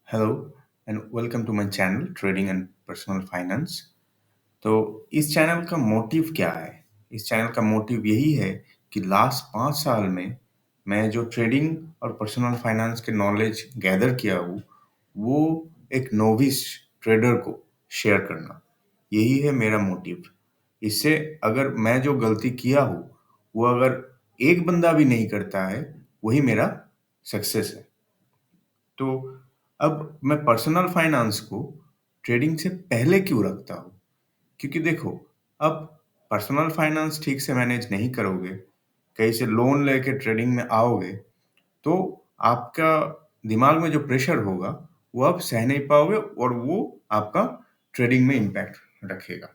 Hello and welcome to my channel Trading and Personal Finance। तो इस channel का motive क्या है? इस चैनल का मोटिव यही है कि लास्ट 5 साल में मैं जो ट्रेडिंग और पर्सनल फाइनेंस के नॉलेज गैदर किया हूँ, वो एक नोविस ट्रेडर को शेयर करना। यही है मेरा मोटिव। इससे अगर मैं जो गलती किया हूँ, वो अगर एक बंदा भी नहीं करता है, वही मेरा सक्सेस है। तो अब मैं पर्सनल फाइनेंस को ट्रेडिंग से पहले क्यों रखता हूँ? क्योंकि देखो, अब पर्सनल फाइनेंस ठीक से मैनेज नहीं करोगे, कहीं से लोन लेके ट्रेडिंग में आओगे, तो आपका दिमाग में जो प्रेशर होगा, वो आप सह नहीं पाओगे और वो आपका ट्रेडिंग में इम्पैक्ट रखेगा।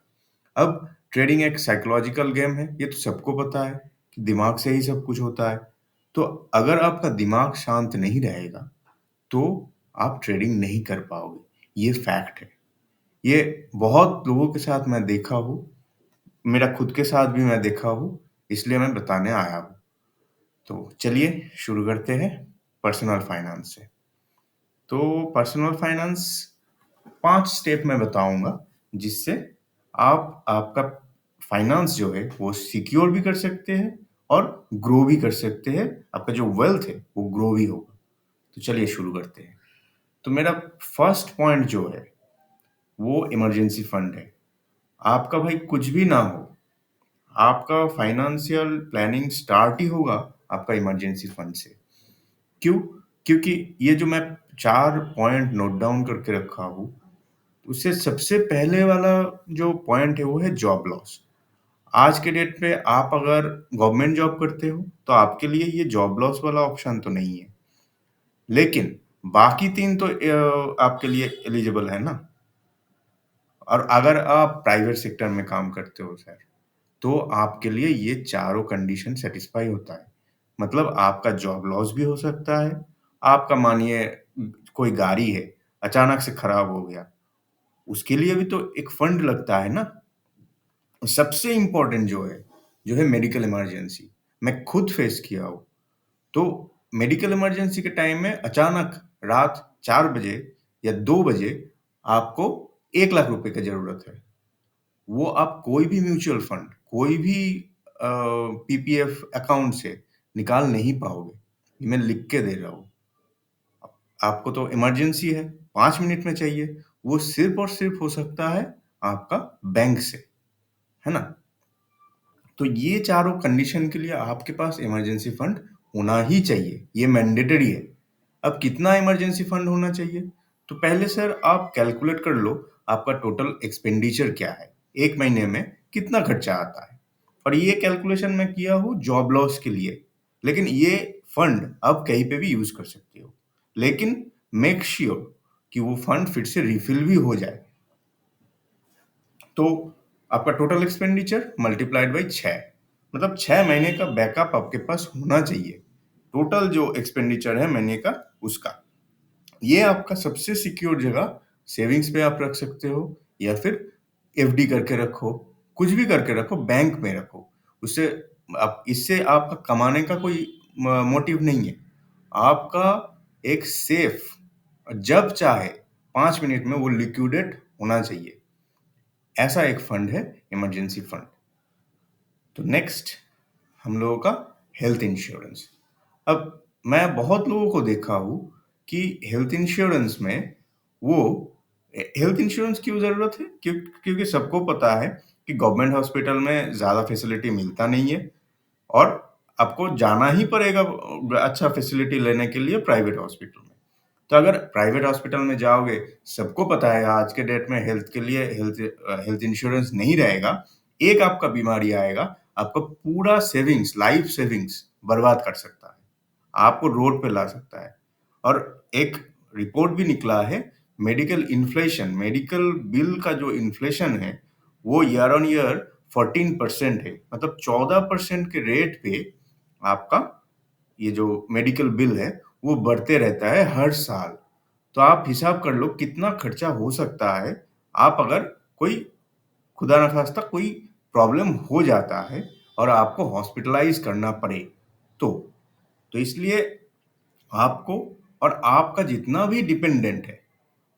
अब ट्रेडिंग एक साइकोलॉजिकल गेम है, ये तो सबको पता है कि दिमाग से ही सब कुछ होता है। तो अगर आपका दिमाग शांत नहीं रहेगा, तो आप ट्रेडिंग नहीं कर पाओगे। ये फैक्ट है। ये बहुत लोगों के साथ मैं देखा हूँ, मेरा खुद के साथ भी मैं देखा हूँ, इसलिए मैं बताने आया हूँ। तो चलिए शुरू करते हैं पर्सनल फाइनेंस से। तो पर्सनल फाइनेंस 5 स्टेप मैं बताऊँगा, जिससे आप आपका फाइनेंस जो है, वो सिक्योर भी कर सकते हैं और ग्रो भी कर सकते हैं। आपका जो वेल्थ है, वो ग्रो भी होगा। तो चलिए शुरू करते हैं। तो मेरा फर्स्ट पॉइंट जो है, वो इमरजेंसी फंड है। आपका भाई कुछ भी ना हो, आपका फाइनेंशियल प्लानिंग स्टार्ट ही होगा आपका इमरजेंसी फंड से। क्यों? क्योंकि ये जो मैं 4 पॉइंट नोट डाउन करके रखा हूँ, उससे सबसे पहले वाला जो पॉइंट है, वो है जॉब लॉस। आज के डेट पे आप अगर गवर्नमेंट जॉब करते हो, तो आपके लिए ये जॉब लॉस वाला ऑप्शन तो नहीं है। लेकिन बाकी 3 तो आपके लिए एलिजिबल है ना। और अगर आप प्राइवेट सेक्टर में काम करते हो सर, तो आपके लिए ये चारों कंडीशन सेटिस्फाई होता है। मतलब आपका जॉब लॉस भी हो सकता है, आपका मानिए कोई गाड़ी है, अचानक से खराब हो गया, उसके लिए भी तो एक फंड लगता है ना। सबसे इम्पोर्टेंट जो है मेडिकल इमरजेंसी, मैं खुद फेस किया हूँ। तो मेडिकल इमरजेंसी के टाइम में अचानक रात 4 बजे या 2 बजे आपको 1 लाख रुपए की ज़रूरत है। वो आप कोई भी म्यूचुअल फंड, कोई भी पीपीएफ अकाउंट से निकाल नहीं पाओगे। ये मैं लिख के दे रहा हूँ। आपको तो इमरजेंसी है, 5 मिनट में चाहिए, वो सिर्फ़ और सिर्फ़ हो सकता है आपका बैंक से, है ना? तो ये चारों कंडीशन के लिए आपके पास इमरजेंसी फंड होना ही चाहिए, ये मैंडेटरी है। अब कितना इमरजेंसी फंड होना चाहिए? तो पहले सर आप कैलकुलेट कर लो, आपका टोटल एक्सपेंडिचर क्या है? 1 महीने में कितना खर्चा आता है? और ये कैलकुलेशन मैं किया हूँ जॉब लॉस के लिए। लेकिन ये फंड आप कहीं पे भी यूज़ कर सकते हो। लेकिन मेक श्योर कि वो फंड फिर से रिफिल भी हो जाए। तो आपका टोटल एक्सपेंडिचर मल्टीप्लाइड बाई 6, मतलब 6 महीने का बैकअप आपके पास होना चाहिए। टोटल जो एक्सपेंडिचर है महीने का, उसका। ये आपका सबसे सिक्योर जगह सेविंग्स पे आप रख सकते हो, या फिर एफडी करके रखो, कुछ भी करके रखो, बैंक में रखो। उससे आप इससे आपका कमाने का कोई मोटिव नहीं है। आपका एक सेफ, जब चाहे 5 मिनट में वो लिक्विडेट होना चाहिए। ऐसा एक फंड है इमरजेंसी फंड। तो नेक्स्ट हम लोगों का हेल्थ इंश्योरेंस। अब मैं बहुत लोगों को देखा हूँ कि हेल्थ इंश्योरेंस में वो हेल्थ इंश्योरेंस क्यों ज़रूरत है? क्योंकि सबको पता है कि गवर्नमेंट हॉस्पिटल में ज़्यादा फैसिलिटी मिलता नहीं है और आपको जाना ही पड़ेगा अच्छा फैसिलिटी लेने के लिए प्राइवेट हॉस्पिटल में। तो अगर प्राइवेट हॉस्पिटल में जाओगे, सबको पता है आज के डेट में हेल्थ के लिए हेल्थ इंश्योरेंस नहीं रहेगा, एक आपका बीमारी आएगा, आपका पूरा सेविंग्स, लाइफ सेविंग्स बर्बाद कर सकता है। आपको रोड पे ला सकता है। और एक रिपोर्ट भी निकला है, मेडिकल बिल का जो इन्फ्लेशन है, वो ईयर ऑन ईयर 14% है। मतलब 14% के रेट पे आपका ये जो मेडिकल बिल है, वो बढ़ते रहता है हर साल। तो आप हिसाब कर लो कितना खर्चा हो सकता है, आप अगर कोई खुदा ना खास्ता कोई प्रॉब्लम हो जाता है और आपको हॉस्पिटलाइज़ करना पड़े तो। तो इसलिए आपको और आपका जितना भी डिपेंडेंट है,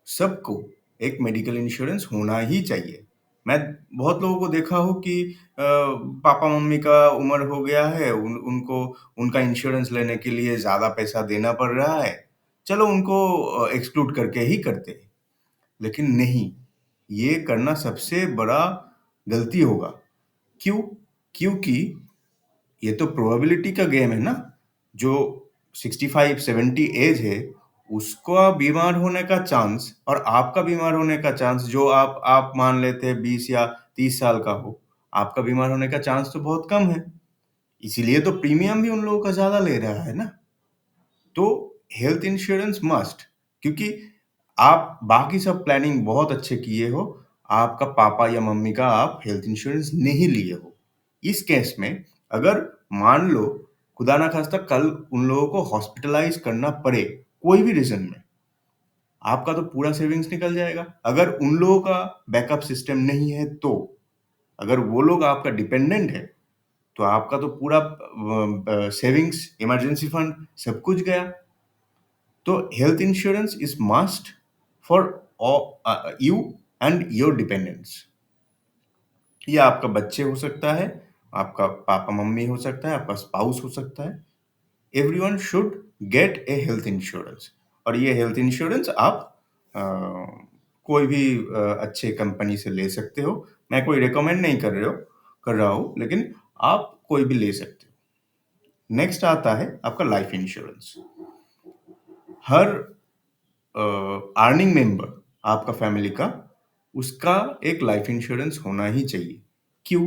सबको एक मेडिकल इंश्योरेंस होना ही चाहिए। मैं बहुत लोगों को देखा हूँ कि पापा-मम्मी का उम्र हो गया है, उनको उनका इंश्योरेंस लेने के लिए ज़्यादा पैसा देना पड़ रहा है। चलो उनको एक्सक्लूड करके ही करते हैं। लेकिन नहीं, ये करना सबसे बड़ा गलती होगा। क्यों? क्योंकि ये तो प्रोबेबिलिटी का गेम है ना। जो 65-70 एज है, उसका बीमार होने का चांस और आपका बीमार होने का चांस, जो आप मान लेते हैं 20 या 30 साल का हो, आपका बीमार होने का चांस तो बहुत कम है। इसीलिए तो प्रीमियम भी उन लोगों का ज़्यादा ले रहा है ना। तो हेल्थ इंश्योरेंस मस्ट, क्योंकि आप बाकी सब प्लानिंग बहुत अच्छे किए हो, आपका पापा या मम्मी का आप हेल्थ इंश्योरेंस नहीं लिए हो। इस केस में अगर मान लो खुदा ना खास्ता कल उन लोगों को हॉस्पिटलाइज करना पड़े कोई भी रीजन में, आपका तो पूरा सेविंग्स निकल जाएगा। अगर उन लोगों का बैकअप सिस्टम नहीं है तो, अगर वो लोग आपका डिपेंडेंट है, तो आपका तो पूरा सेविंग्स, इमरजेंसी फंड सब कुछ गया। तो health insurance is must for you and your dependents. ये आपका बच्चे हो सकता है, आपका पापा मम्मी हो सकता है, आपका स्पाउस हो सकता है। Everyone should get A health insurance. और ये हेल्थ इंश्योरेंस आप अ, कोई भी अच्छे कंपनी से ले सकते हो। मैं कोई रिकमेंड नहीं कर रहा हूँ, लेकिन आप कोई भी ले सकते हो। नेक्स्ट आता है आपका लाइफ इंश्योरेंस। हर अर्निंग मेंबर आपका फैमिली का, उसका एक लाइफ इंश्योरेंस होना ही चाहिए। क्यों?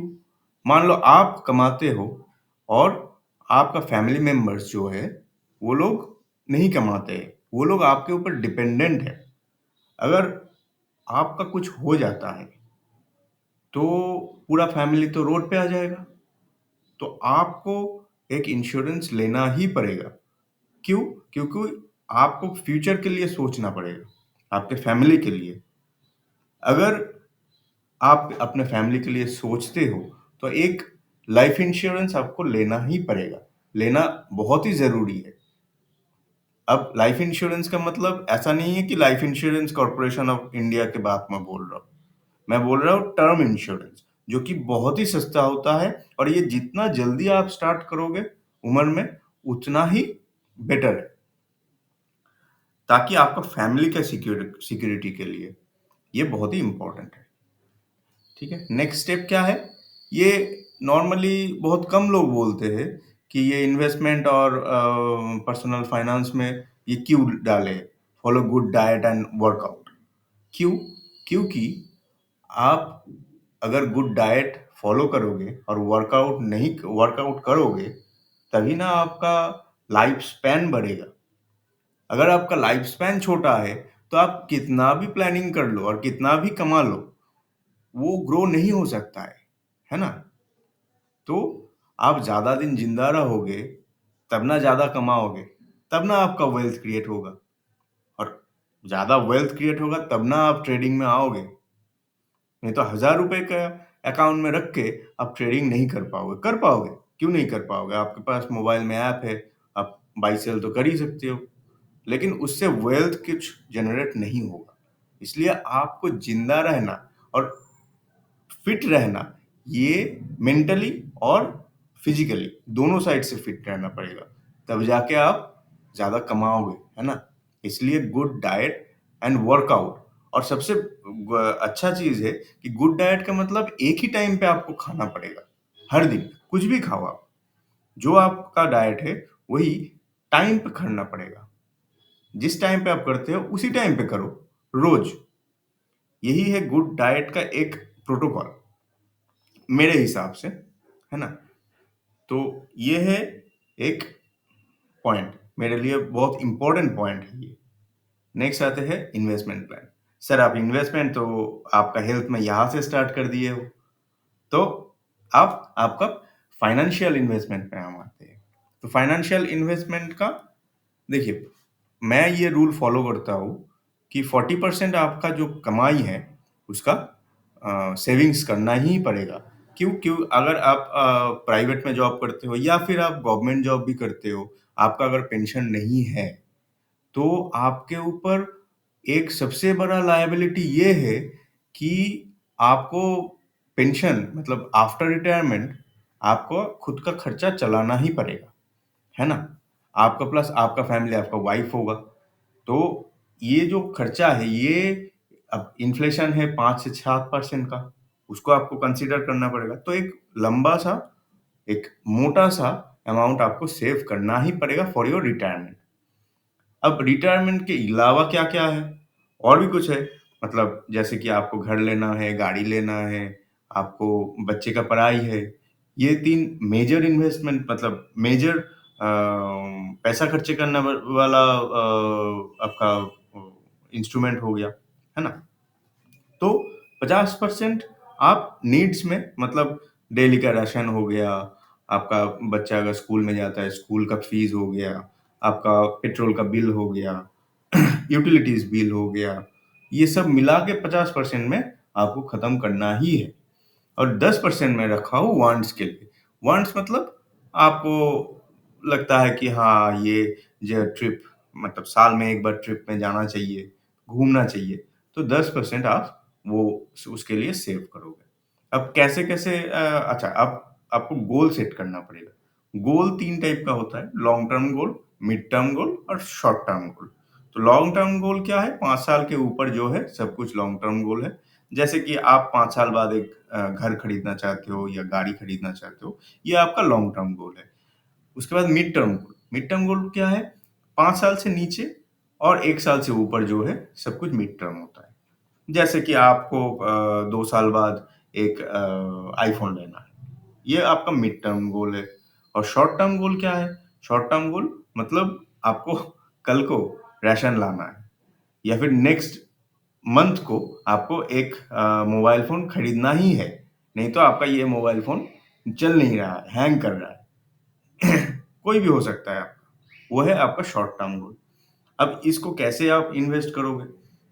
मान लो आप कमाते हो और आपका फैमिली मेंबर्स जो है, वो लोग नहीं कमाते हैं, वो लोग आपके ऊपर डिपेंडेंट है। अगर आपका कुछ हो जाता है, तो पूरा फैमिली तो रोड पे आ जाएगा। तो आपको एक इंश्योरेंस लेना ही पड़ेगा। क्यों? क्योंकि आपको फ्यूचर के लिए सोचना पड़ेगा, आपके फैमिली के लिए। अगर आप अपने फैमिली के लिए सोचते हो, तो एक लाइफ इंश्योरेंस आपको लेना ही पड़ेगा। लेना बहुत ही ज़रूरी है। अब लाइफ इंश्योरेंस का मतलब ऐसा नहीं है कि life insurance corporation of India की बात मैं बोल रहा हूँ। मैं बोल रहा हूँ टर्म इंश्योरेंस, जो कि बहुत ही सस्ता होता है, और ये जितना जल्दी आप स्टार्ट करोगे उम्र में, उतना ही बेटर है। ताकि आपका फैमिली का सिक्योरिटी के लिए ये बहुत ही इम्पोर्टेंट है। ठीक है, नेक्स्ट स्टेप क्या है? ये नॉर्मली बहुत कम लोग बोलते हैं कि ये इन्वेस्टमेंट और पर्सनल फाइनेंस में ये क्यों डाले, follow good diet and workout. क्यों? क्योंकि आप अगर गुड डाइट फॉलो करोगे और वर्कआउट करोगे, तभी ना आपका लाइफ स्पैन बढ़ेगा। अगर आपका लाइफ स्पैन छोटा है, तो आप कितना भी प्लानिंग कर लो और कितना भी कमा लो, वो ग्रो नहीं हो सकता है ना? तो आप ज़्यादा दिन जिंदा रहोगे, तब ना ज़्यादा कमाओगे, तब ना आपका वेल्थ क्रिएट होगा। और ज़्यादा वेल्थ क्रिएट होगा तब ना आप ट्रेडिंग में आओगे। नहीं तो 1000 रुपए का अकाउंट में रख के आप ट्रेडिंग नहीं कर पाओगे। कर पाओगे, क्यों नहीं कर पाओगे? आपके पास मोबाइल में ऐप है, आप बाई सेल तो कर ही सकते हो, लेकिन उससे वेल्थ कुछ जनरेट नहीं होगा। इसलिए आपको जिंदा रहना और फिट रहना, ये मेंटली और फिजिकली दोनों साइड से फिट रहना पड़ेगा। तब जाके आप ज़्यादा कमाओगे, है ना? इसलिए गुड डाइट एंड वर्कआउट। और सबसे अच्छा चीज़ है कि गुड डाइट का मतलब एक ही टाइम पे आपको खाना पड़ेगा। हर दिन कुछ भी खाओ आप। जो आपका डाइट है, वही टाइम पे करना पड़ेगा। जिस टाइम पे आप करते हो, उसी टाइम पे करो, रोज। यही है गुड डाइट का एक प्रोटोकॉल, मेरे हिसाब से, है ना? तो ये है एक पॉइंट, मेरे लिए बहुत इंपॉर्टेंट पॉइंट है ये। नेक्स्ट आते हैं इन्वेस्टमेंट प्लान। सर, आप इन्वेस्टमेंट तो आपका हेल्थ में यहाँ से स्टार्ट कर दिए हो, तो आप आपका फाइनेंशियल इन्वेस्टमेंट पे हम आते हैं। तो फाइनेंशियल इन्वेस्टमेंट का, देखिए, मैं ये रूल फॉलो करता हूँ कि 40% आपका जो कमाई है, उसका सेविंग्स करना ही पड़ेगा। क्यों? क्यों? अगर आप प्राइवेट में जॉब करते हो या फिर आप गवर्नमेंट जॉब भी करते हो, आपका अगर पेंशन नहीं है, तो आपके ऊपर एक सबसे बड़ा लायबिलिटी ये है कि आपको पेंशन मतलब आफ्टर रिटायरमेंट आपको खुद का खर्चा चलाना ही पड़ेगा, है ना? आपका प्लस आपका फैमिली, आपका वाइफ होगा। तो ये जो खर्चा है ये अब इन्फ्लेशन है 5 से 7% का, उसको आपको कंसीडर करना पड़ेगा। तो एक लंबा-सा, एक मोटा-सा अमाउंट आपको सेव करना ही पड़ेगा फॉर योर रिटायरमेंट। अब रिटायरमेंट के अलावा क्या-क्या है? और भी कुछ है, मतलब जैसे कि आपको घर लेना है, गाड़ी लेना है, आपको बच्चे का पढ़ाई है। ये 3 मेजर इन्वेस्टमेंट मतलब मेजर पैसा खर्चे करने वाला आपका इंस्ट्रूमेंट हो गया, है ना? तो 50% आप नीड्स में मतलब डेली का राशन हो गया, आपका बच्चा अगर स्कूल में जाता है, स्कूल का फीस हो गया, आपका पेट्रोल का बिल हो गया, यूटिलिटीज़ बिल हो गया, ये सब मिला के 50% में आपको खत्म करना ही है। और 10% मैं रखा हूँ वांट्स के लिए। वांट्स मतलब आपको लगता है कि हाँ, ये जो ट्रिप मतलब साल में 1 बार ट्रिप में जाना चाहिए, घूमना चाहिए, तो 10% आप वो उसके लिए सेव करोगे। अब कैसे-कैसे अच्छा अब आपको गोल सेट करना पड़ेगा। गोल 3 टाइप का होता है, long term goal, mid term goal और शॉर्ट टर्म गोल। तो लॉन्ग टर्म गोल क्या है? 5 साल के ऊपर जो है सब कुछ लॉन्ग टर्म गोल है। जैसे कि आप 5 साल बाद एक घर खरीदना चाहते हो या गाड़ी खरीदना चाहते हो, ये आपका लॉन्ग टर्म गोल है। उसके बाद mid term goal. Mid term goal क्या है? 5 साल से नीचे और 1 साल से ऊपर जो है, सब कुछ मिड टर्म होता है। जैसे कि आपको 2 साल बाद एक आईफ़ोन लेना है, ये आपका मिड टर्म गोल है। और शॉर्ट टर्म गोल क्या है? शॉर्ट टर्म गोल मतलब आपको कल को राशन लाना है या फिर नेक्स्ट मंथ को आपको एक मोबाइल फ़ोन खरीदना ही है, नहीं तो आपका ये मोबाइल फ़ोन चल नहीं रहा है, हैंग कर रहा है। कोई भी हो सकता है आपका, वो है आपका शॉर्ट टर्म गोल। अब इसको कैसे आप इन्वेस्ट करोगे?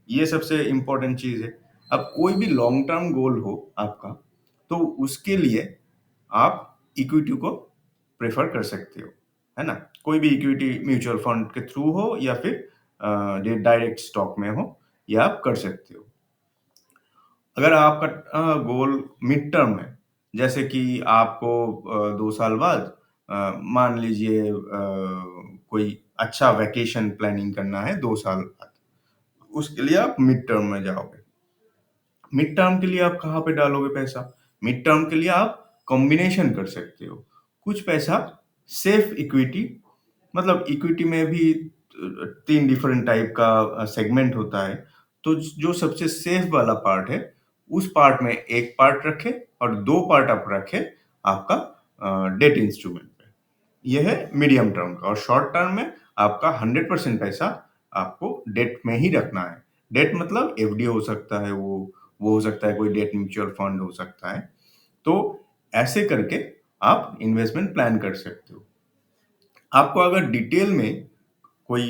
ये सबसे इम्पोर्टेंट चीज़ है। अब कोई भी लॉन्ग टर्म गोल हो आपका, तो उसके लिए आप इक्विटी को प्रेफ़र कर सकते हो, है ना? कोई भी इक्विटी म्यूचुअल फंड के थ्रू हो या फिर डायरेक्ट स्टॉक में हो, ये आप कर सकते हो। अगर आपका गोल मिड टर्म है, जैसे कि आपको 2 साल बाद मान लीजिए कोई अच्छा वैकेशन प्लानिंग करना है 2 साल बाद, उसके लिए आप मिड टर्म में जाओगे। मिड टर्म के लिए आप कहाँ पे डालोगे पैसा? मिड टर्म के लिए आप कॉम्बिनेशन कर सकते हो। कुछ पैसा सेफ इक्विटी मतलब इक्विटी में भी 3 डिफरेंट टाइप का सेगमेंट होता है। तो जो सबसे सेफ वाला पार्ट है, उस पार्ट में 1 पार्ट रखें और 2 पार्ट आप रखें आपका डेट इंस्ट्रूमेंट पे। ये है मीडियम टर्म का और शॉर्ट टर्म में आपका 100% पैसा आपको डेट में ही रखना है। डेट मतलब एफडी हो सकता है वो हो सकता है कोई डेट म्यूचुअल फंड हो सकता है। तो ऐसे करके आप इन्वेस्टमेंट प्लान कर सकते हो। आपको अगर डिटेल में कोई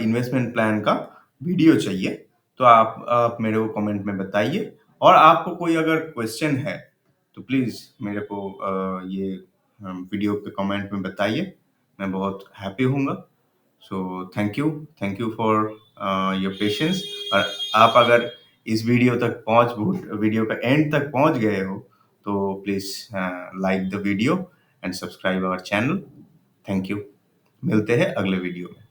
इन्वेस्टमेंट प्लान का वीडियो चाहिए, तो आप मेरे को कमेंट में बताइए और आपको कोई अगर क्वेश्चन है, तो प्लीज़ मेरे को ये वीडियो पे कमेंट में बताइए। मैं बहुत हैप्पी होऊँगा। So thank you for your patience और आप अगर इस वीडियो का एंड तक पहुँच गए हो, तो please like the video and subscribe our channel. Thank you. मिलते हैं अगले वीडियो में।